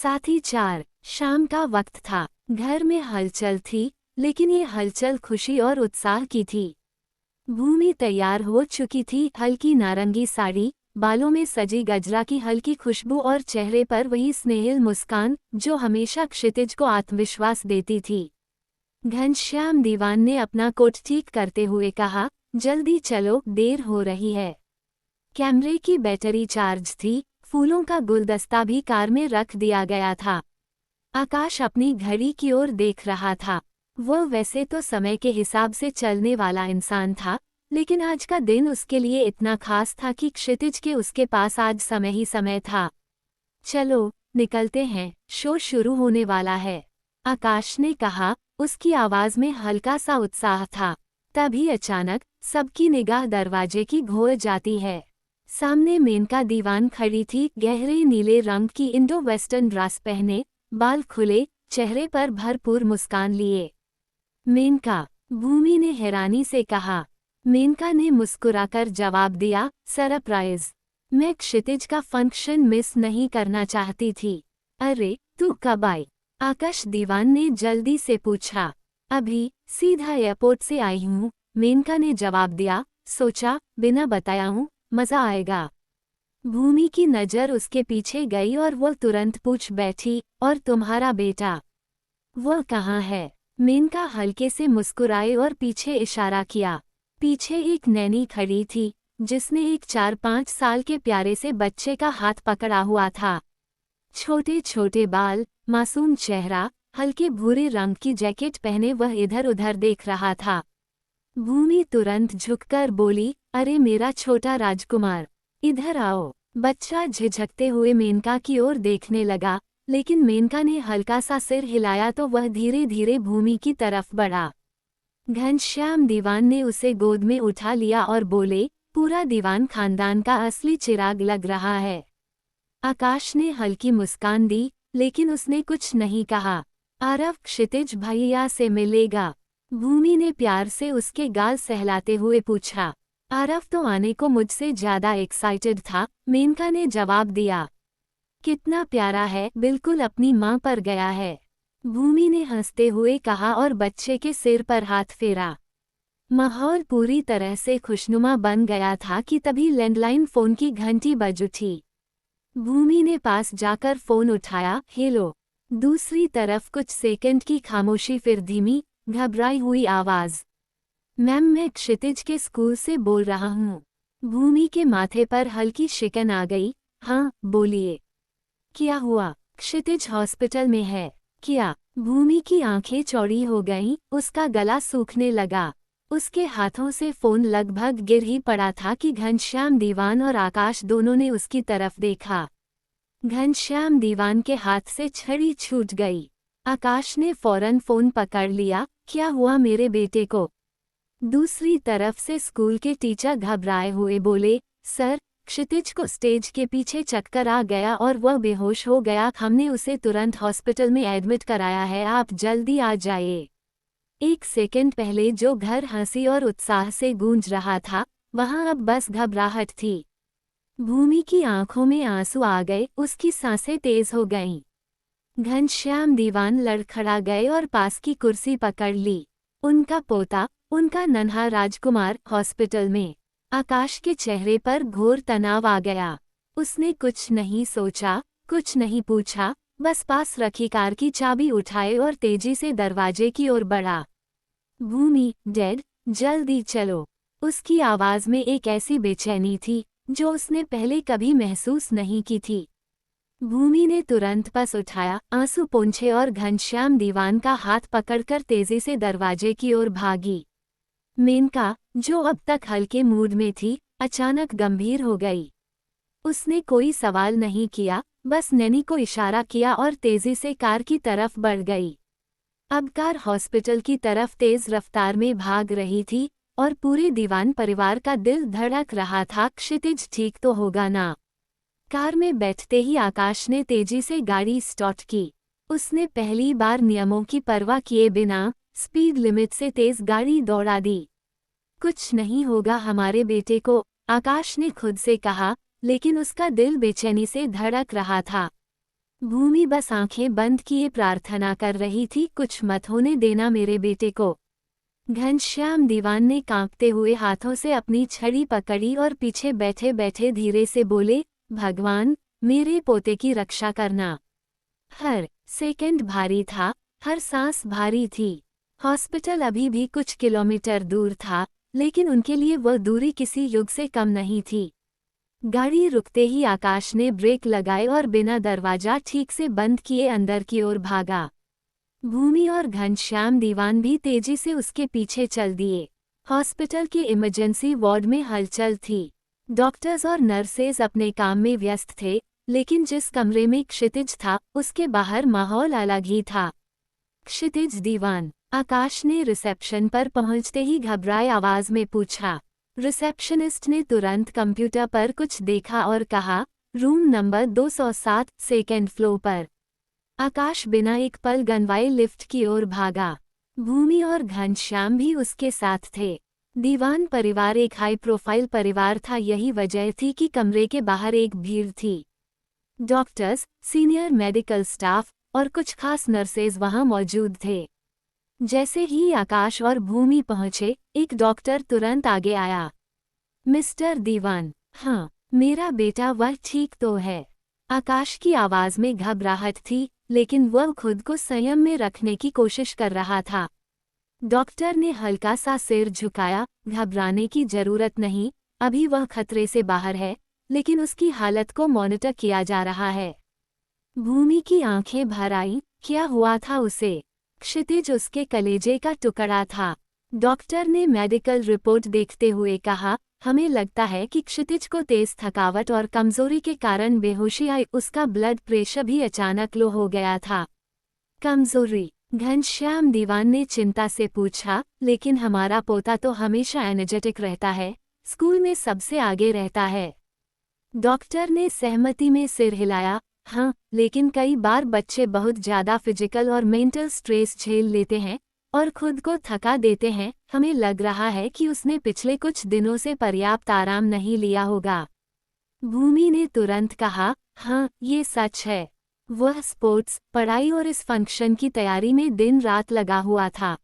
साथी 4। शाम का वक्त था। घर में हलचल थी, लेकिन ये हलचल खुशी और उत्साह की थी। भूमि तैयार हो चुकी थी, हल्की नारंगी साड़ी, बालों में सजी गजरा की हल्की खुशबू और चेहरे पर वही स्नेहिल मुस्कान जो हमेशा क्षितिज को आत्मविश्वास देती थी। घनश्याम दीवान ने अपना कोट ठीक करते हुए कहा, जल्दी चलो, देर हो रही है। कैमरे की बैटरी चार्ज थी, फूलों का गुलदस्ता भी कार में रख दिया गया था। आकाश अपनी घड़ी की ओर देख रहा था। वह वैसे तो समय के हिसाब से चलने वाला इंसान था, लेकिन आज का दिन उसके लिए इतना खास था कि क्षितिज के उसके पास आज समय ही समय था। चलो, निकलते हैं, शो शुरू होने वाला है, आकाश ने कहा। उसकी आवाज में हल्का सा उत्साह था। तभी अचानक सबकी निगाह दरवाजे की घोर जाती है। सामने मेनका दीवान खड़ी थी, गहरे नीले रंग की इंडो वेस्टर्न ड्रेस पहने, बाल खुले, चेहरे पर भरपूर मुस्कान लिए। मेनका, भूमि ने हैरानी से कहा। मेनका ने मुस्कुराकर जवाब दिया, सरप्राइज। मैं क्षितिज का फंक्शन मिस नहीं करना चाहती थी। अरे, तू कब आई? आकाश दीवान ने जल्दी से पूछा। अभी, सीधा एयरपोर्ट से आई हूँ, मेनका ने जवाब दिया। सोचा, बिना बताया हूँ, मजा आएगा। भूमि की नज़र उसके पीछे गई और वो तुरंत पूछ बैठी, और तुम्हारा बेटा, वो कहाँ है? मेनका हल्के से मुस्कुराए और पीछे इशारा किया। पीछे एक नैनी खड़ी थी, जिसने एक 4-5 साल के प्यारे से बच्चे का हाथ पकड़ा हुआ था। छोटे छोटे बाल, मासूम चेहरा, हल्के भूरे रंग की जैकेट पहने वह इधर उधर देख रहा था। भूमि तुरंत झुककर बोली, अरे मेरा छोटा राजकुमार, इधर आओ। बच्चा झिझकते हुए मेनका की ओर देखने लगा, लेकिन मेनका ने हल्का सा सिर हिलाया तो वह धीरे धीरे भूमि की तरफ बढ़ा। घनश्याम दीवान ने उसे गोद में उठा लिया और बोले, पूरा दीवान खानदान का असली चिराग लग रहा है। आकाश ने हल्की मुस्कान दी, लेकिन उसने कुछ नहीं कहा। आरव, क्षितिज भैया से मिलेगा? भूमि ने प्यार से उसके गाल सहलाते हुए पूछा। आरव तो आने को मुझसे ज्यादा एक्साइटेड था, मेनका ने जवाब दिया। कितना प्यारा है, बिल्कुल अपनी माँ पर गया है, भूमि ने हंसते हुए कहा और बच्चे के सिर पर हाथ फेरा। माहौल पूरी तरह से खुशनुमा बन गया था कि तभी लैंडलाइन फोन की घंटी बज उठी। भूमि ने पास जाकर फोन उठाया। हेलो। दूसरी तरफ कुछ सेकंड की खामोशी, फिर धीमी, घबराई हुई आवाज। मैम, मैं क्षितिज के स्कूल से बोल रहा हूँ। भूमि के माथे पर हल्की शिकन आ गई। हाँ, बोलिए। क्या हुआ? क्षितिज हॉस्पिटल में है। क्या? भूमि की आंखें चौड़ी हो गईं, उसका गला सूखने लगा। उसके हाथों से फोन लगभग गिर ही पड़ा था कि घनश्याम दीवान और आकाश दोनों ने उसकी तरफ देखा। घनश्याम दीवान के हाथ से छड़ी छूट गई। आकाश ने फौरन फोन पकड़ लिया। क्या हुआ मेरे बेटे को? दूसरी तरफ से स्कूल के टीचर घबराए हुए बोले, सर, क्षितिज को स्टेज के पीछे चक्कर आ गया और वह बेहोश हो गया। हमने उसे तुरंत हॉस्पिटल में एडमिट कराया है, आप जल्दी आ जाइए। एक सेकंड पहले जो घर हंसी और उत्साह से गूंज रहा था, वहां अब बस घबराहट थी। भूमि की आंखों में आंसू आ गए, उसकी सांसें तेज हो गईं। घनश्याम दीवान लड़खड़ा गए और पास की कुर्सी पकड़ ली। उनका पोता, उनका नन्हा राजकुमार, हॉस्पिटल में। आकाश के चेहरे पर घोर तनाव आ गया। उसने कुछ नहीं सोचा, कुछ नहीं पूछा, बस पास रखी कार की चाबी उठाए और तेजी से दरवाजे की ओर बढ़ा। भूमि, डैड, जल्दी चलो। उसकी आवाज में एक ऐसी बेचैनी थी जो उसने पहले कभी महसूस नहीं की थी। भूमि ने तुरंत पास उठाया, आंसू पोंछे और घनश्याम दीवान का हाथ पकड़कर तेजी से दरवाजे की ओर भागी। मेनका, जो अब तक हल्के मूड में थी, अचानक गंभीर हो गई। उसने कोई सवाल नहीं किया, बस नैनी को इशारा किया और तेजी से कार की तरफ बढ़ गई। अब कार हॉस्पिटल की तरफ तेज रफ्तार में भाग रही थी और पूरे दीवान परिवार का दिल धड़क रहा था, क्षितिज ठीक तो होगा ना? कार में बैठते ही आकाश ने तेजी से गाड़ी स्टार्ट की। उसने पहली बार नियमों की परवाह किए बिना स्पीड लिमिट से तेज गाड़ी दौड़ा दी। कुछ नहीं होगा हमारे बेटे को, आकाश ने खुद से कहा, लेकिन उसका दिल बेचैनी से धड़क रहा था। भूमि बस आंखें बंद किए प्रार्थना कर रही थी, कुछ मत होने देना मेरे बेटे को। घनश्याम दीवान ने कांपते हुए हाथों से अपनी छड़ी पकड़ी और पीछे बैठे बैठे धीरे से बोले, भगवान, मेरे पोते की रक्षा करना। हर सेकंड भारी था, हर सांस भारी थी। हॉस्पिटल अभी भी कुछ किलोमीटर दूर था, लेकिन उनके लिए वह दूरी किसी युग से कम नहीं थी। गाड़ी रुकते ही आकाश ने ब्रेक लगाए और बिना दरवाजा ठीक से बंद किए अंदर की ओर भागा। भूमि और घनश्याम दीवान भी तेजी से उसके पीछे चल दिए। हॉस्पिटल के इमरजेंसी वार्ड में हलचल थी। डॉक्टर्स और नर्सेज अपने काम में व्यस्त थे, लेकिन जिस कमरे में क्षितिज था, उसके बाहर माहौल अलग ही था। क्षितिज दीवान, आकाश ने रिसेप्शन पर पहुंचते ही घबराए आवाज में पूछा। रिसेप्शनिस्ट ने तुरंत कंप्यूटर पर कुछ देखा और कहा, रूम नंबर 207, सेकेंड फ्लोर पर। आकाश बिना एक पल गंवाए लिफ्ट की ओर भागा। भूमि और घनश्याम भी उसके साथ थे। दीवान परिवार एक हाई प्रोफाइल परिवार था, यही वजह थी कि कमरे के बाहर एक भीड़ थी। डॉक्टर्स, सीनियर मेडिकल स्टाफ और कुछ खास नर्सेज वहां मौजूद थे। जैसे ही आकाश और भूमि पहुंचे, एक डॉक्टर तुरंत आगे आया। मिस्टर दीवान, हाँ, मेरा बेटा वह ठीक तो है। आकाश की आवाज में घबराहट थी, लेकिन वह खुद को संयम में रखने की कोशिश कर रहा था। डॉक्टर ने हल्का सा सिर झुकाया, घबराने की जरूरत नहीं, अभी वह खतरे से बाहर है, लेकिन उसकी हालत को मॉनिटर किया जा रहा है। भूमि की आंखें भर आईं, क्या हुआ था उसे? क्षितिज उसके कलेजे का टुकड़ा था। डॉक्टर ने मेडिकल रिपोर्ट देखते हुए कहा, हमें लगता है कि क्षितिज को तेज थकावट और कमजोरी के कारण बेहोशी आई, उसका ब्लड प्रेशर भी अचानक लो हो गया था। कमजोरी? घनश्याम दीवान ने चिंता से पूछा, लेकिन हमारा पोता तो हमेशा एनर्जेटिक रहता है, स्कूल में सबसे आगे रहता है। डॉक्टर ने सहमति में सिर हिलाया, हाँ, लेकिन कई बार बच्चे बहुत ज्यादा फिजिकल और मेंटल स्ट्रेस झेल लेते हैं और खुद को थका देते हैं, हमें लग रहा है कि उसने पिछले कुछ दिनों से पर्याप्त आराम नहीं लिया होगा। भूमि ने तुरंत कहा, हाँ, ये सच है। वह स्पोर्ट्स, पढ़ाई और इस फंक्शन की तैयारी में दिन रात लगा हुआ था।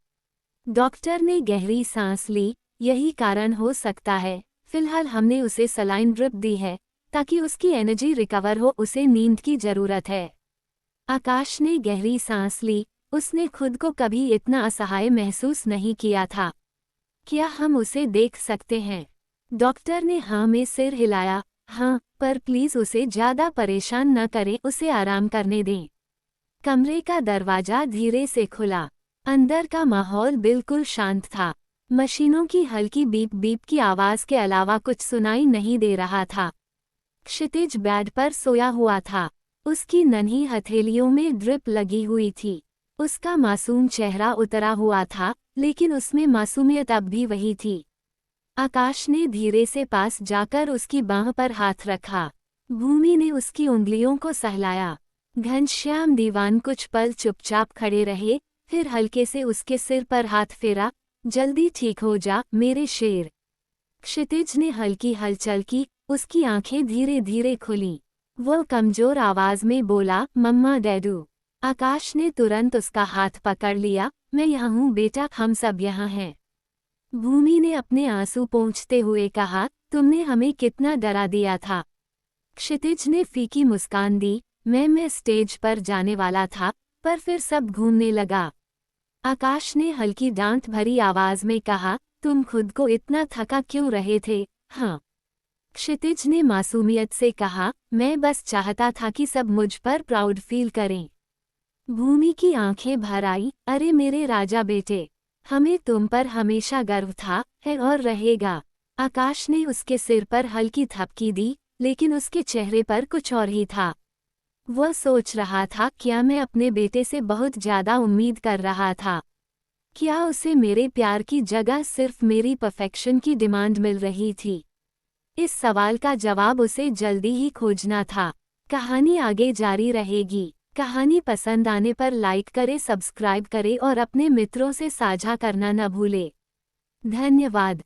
डॉक्टर ने गहरी सांस ली, यही कारण हो सकता है। फिलहाल हमने उसे सलाइन ड्रिप दी है, ताकि उसकी एनर्जी रिकवर हो, उसे नींद की जरूरत है। आकाश ने गहरी सांस ली, उसने खुद को कभी इतना असहाय महसूस नहीं किया था। क्या हम उसे देख सकते हैं? डॉक्टर ने हाँ में सिर हिलाया, हाँ, पर प्लीज उसे ज्यादा परेशान न करें, उसे आराम करने दें। कमरे का दरवाजा धीरे से खुला। अंदर का माहौल बिल्कुल शांत था। मशीनों की हल्की बीप बीप की आवाज के अलावा कुछ सुनाई नहीं दे रहा था। क्षितिज बेड पर सोया हुआ था। उसकी नन्ही हथेलियों में ड्रिप लगी हुई थी। उसका मासूम चेहरा उतरा हुआ था, लेकिन उसमें मासूमियत अब भी वही थी। आकाश ने धीरे से पास जाकर उसकी बांह पर हाथ रखा। भूमि ने उसकी उंगलियों को सहलाया। घनश्याम दीवान कुछ पल चुपचाप खड़े रहे, फिर हल्के से उसके सिर पर हाथ फेरा, जल्दी ठीक हो जा, मेरे शेर। क्षितिज ने हल्की हलचल की, उसकी आंखें धीरे धीरे खुलीं। वह कमजोर आवाज में बोला, मम्मा डैडू। आकाश ने तुरंत उसका हाथ पकड़ लिया, मैं यहाँ हूँ बेटा, हम सब यहाँ हैं। भूमि ने अपने आंसू पोंछते हुए कहा, तुमने हमें कितना डरा दिया था। क्षितिज ने फीकी मुस्कान दी, मैं स्टेज पर जाने वाला था, पर फिर सब घूमने लगा। आकाश ने हल्की डांट भरी आवाज में कहा, तुम खुद को इतना थका क्यों रहे थे? हाँ। क्षितिज ने मासूमियत से कहा, मैं बस चाहता था कि सब मुझ पर प्राउड फील करें। भूमि की आंखें भर आई, अरे मेरे राजा बेटे, हमें तुम पर हमेशा गर्व था, है और रहेगा। आकाश ने उसके सिर पर हल्की थपकी दी, लेकिन उसके चेहरे पर कुछ और ही था। वह सोच रहा था, क्या मैं अपने बेटे से बहुत ज्यादा उम्मीद कर रहा था? क्या उसे मेरे प्यार की जगह सिर्फ मेरी परफेक्शन की डिमांड मिल रही थी? इस सवाल का जवाब उसे जल्दी ही खोजना था। कहानी आगे जारी रहेगी। कहानी पसंद आने पर लाइक करें, सब्सक्राइब करें और अपने मित्रों से साझा करना न भूलें। धन्यवाद।